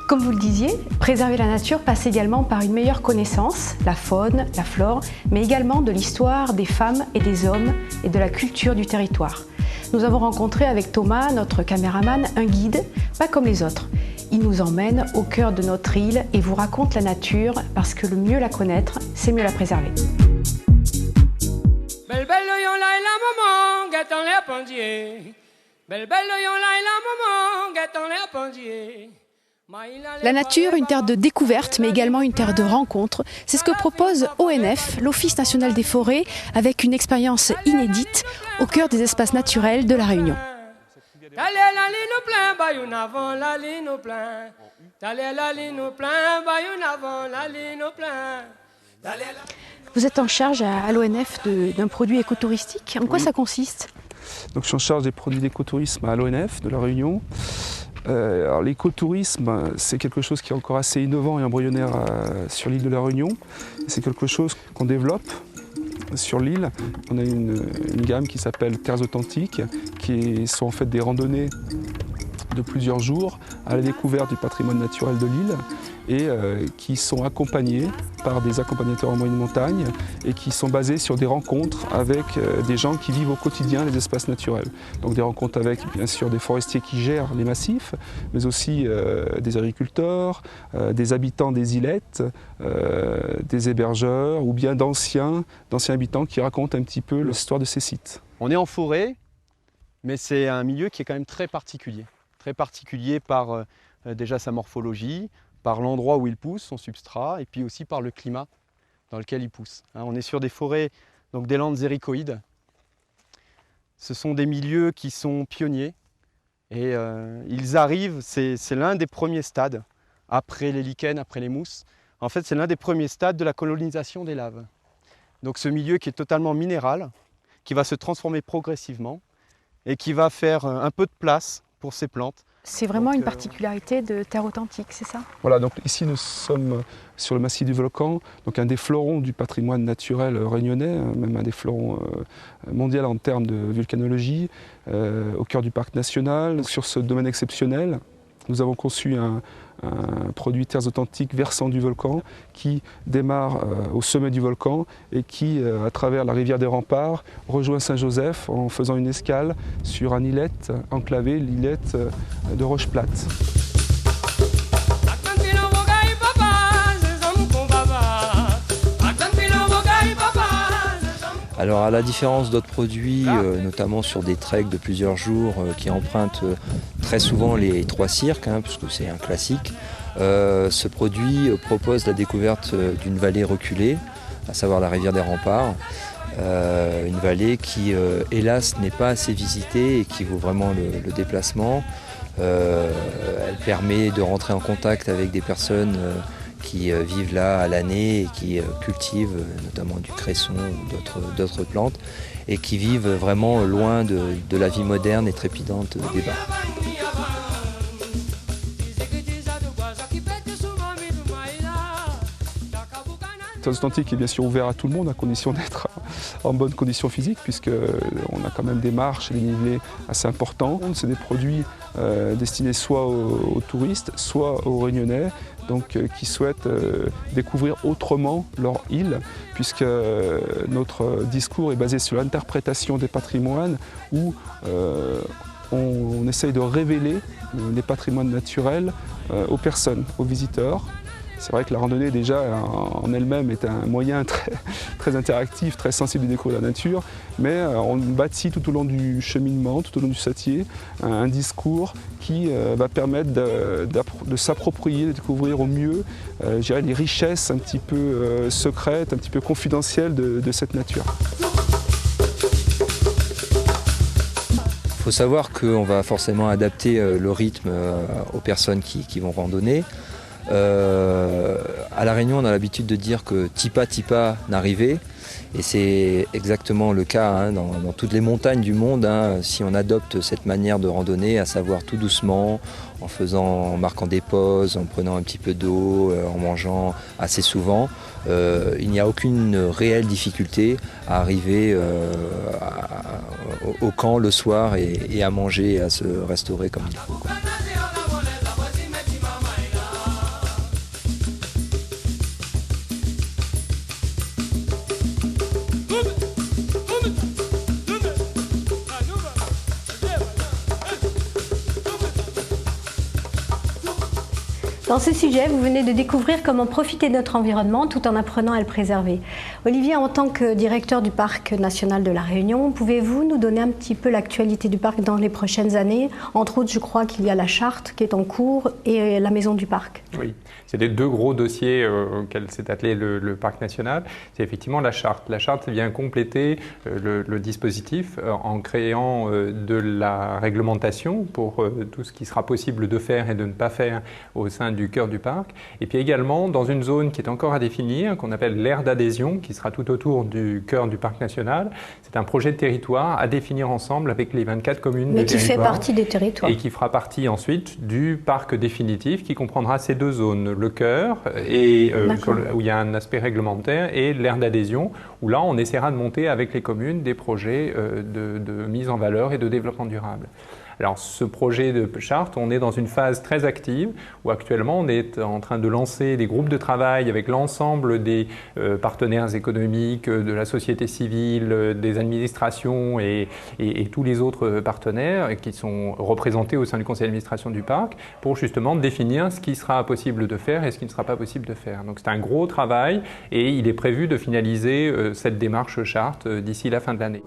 Comme vous le disiez, préserver la nature passe également par une meilleure connaissance, la faune, la flore, mais également de l'histoire des femmes et des hommes et de la culture du territoire. Nous avons rencontré avec Thomas, notre caméraman, un guide, pas comme les autres. Il nous emmène au cœur de notre île et vous raconte la nature parce que le mieux la connaître, c'est mieux la préserver. La nature, une terre de découverte, mais également une terre de rencontre. C'est ce que propose ONF, l'Office national des forêts, avec une expérience inédite au cœur des espaces naturels de La Réunion. Vous êtes en charge à l'ONF d'un produit écotouristique. En quoi ça consiste ? Donc, je suis en charge des produits d'écotourisme à l'ONF de La Réunion. Alors, l'écotourisme, c'est quelque chose qui est encore assez innovant et embryonnaire sur l'île de La Réunion. C'est quelque chose qu'on développe sur l'île. On a une gamme qui s'appelle Terres Authentiques, qui sont en fait des randonnées de plusieurs jours à la découverte du patrimoine naturel de l'île et qui sont accompagnés par des accompagnateurs en moyenne montagne et qui sont basés sur des rencontres avec des gens qui vivent au quotidien les espaces naturels. Donc des rencontres avec bien sûr des forestiers qui gèrent les massifs, mais aussi des agriculteurs, des habitants des îlettes, des hébergeurs ou bien d'anciens habitants qui racontent un petit peu l'histoire de ces sites. On est en forêt, mais c'est un milieu qui est quand même très particulier par déjà sa morphologie, par l'endroit où il pousse, son substrat, et puis aussi par le climat dans lequel il pousse. On est sur des forêts, donc des landes zéricoïdes. Ce sont des milieux qui sont pionniers et ils arrivent, c'est l'un des premiers stades, après les lichens, après les mousses. En fait, c'est l'un des premiers stades de la colonisation des laves. Donc ce milieu qui est totalement minéral, qui va se transformer progressivement et qui va faire un peu de place pour ces plantes. C'est vraiment une particularité de Terres Authentiques, c'est ça ? Voilà, donc ici nous sommes sur le massif du Volcan, donc un des fleurons du patrimoine naturel réunionnais, même un des fleurons mondiaux en termes de volcanologie, au cœur du parc national. Sur ce domaine exceptionnel, nous avons conçu un produit Terres Authentiques versant du volcan qui démarre au sommet du volcan et qui, à travers la rivière des Remparts, rejoint Saint-Joseph en faisant une escale sur un îlette enclavé, l'îlette de Roche-Plate. Alors à la différence d'autres produits, notamment sur des treks de plusieurs jours qui empruntent très souvent les trois cirques, puisque c'est un classique, ce produit propose la découverte d'une vallée reculée, à savoir la rivière des Remparts, une vallée qui hélas n'est pas assez visitée et qui vaut vraiment le déplacement. Elle permet de rentrer en contact avec des personnes qui vivent là à l'année et qui cultivent notamment du cresson ou d'autres plantes et qui vivent vraiment loin de la vie moderne et trépidante des bars. Terres Authentiques est bien sûr ouvert à tout le monde à condition d'être en bonne condition physique puisqu'on a quand même des marches et des nivelés assez importants. C'est des produits destinés soit aux touristes, soit aux Réunionnais donc, qui souhaitent découvrir autrement leur île puisque notre discours est basé sur l'interprétation des patrimoines où on essaye de révéler les patrimoines naturels aux personnes, aux visiteurs. C'est vrai que la randonnée déjà en elle-même est un moyen très interactif, très sensible de découvrir la nature, mais on bâtit tout au long du cheminement, tout au long du sentier, un discours qui va permettre de s'approprier, de découvrir au mieux je dirais, les richesses un petit peu secrètes, un petit peu confidentielles de cette nature. Il faut savoir qu'on va forcément adapter le rythme aux personnes qui vont randonner. À La Réunion, on a l'habitude de dire que tipa n'arrivait, et c'est exactement le cas dans toutes les montagnes du monde. Si on adopte cette manière de randonner, à savoir tout doucement, en marquant des pauses, en prenant un petit peu d'eau, en mangeant assez souvent, il n'y a aucune réelle difficulté à arriver au camp le soir et à manger et à se restaurer comme il faut, quoi. Dans ce sujet, vous venez de découvrir comment profiter de notre environnement tout en apprenant à le préserver. Olivier, en tant que directeur du Parc national de la Réunion, pouvez-vous nous donner un petit peu l'actualité du parc dans les prochaines années? Entre autres, je crois qu'il y a la charte qui est en cours et la maison du parc. Oui, c'est les deux gros dossiers auxquels s'est attelé le Parc national. C'est effectivement la charte. La charte vient compléter le dispositif en créant de la réglementation pour tout ce qui sera possible de faire et de ne pas faire au sein du cœur du parc, et puis également dans une zone qui est encore à définir, qu'on appelle l'aire d'adhésion, qui sera tout autour du cœur du parc national. C'est un projet de territoire à définir ensemble avec les 24 communes du territoire. Mais qui fait partie des territoires. Et qui fera partie ensuite du parc définitif qui comprendra ces deux zones, le cœur, et, où il y a un aspect réglementaire, et l'aire d'adhésion, où là on essaiera de monter avec les communes des projets de mise en valeur et de développement durable. Alors ce projet de charte, on est dans une phase très active où actuellement on est en train de lancer des groupes de travail avec l'ensemble des partenaires économiques, de la société civile, des administrations et tous les autres partenaires qui sont représentés au sein du conseil d'administration du parc pour justement définir ce qui sera possible de faire et ce qui ne sera pas possible de faire. Donc c'est un gros travail et il est prévu de finaliser cette démarche charte d'ici la fin de l'année.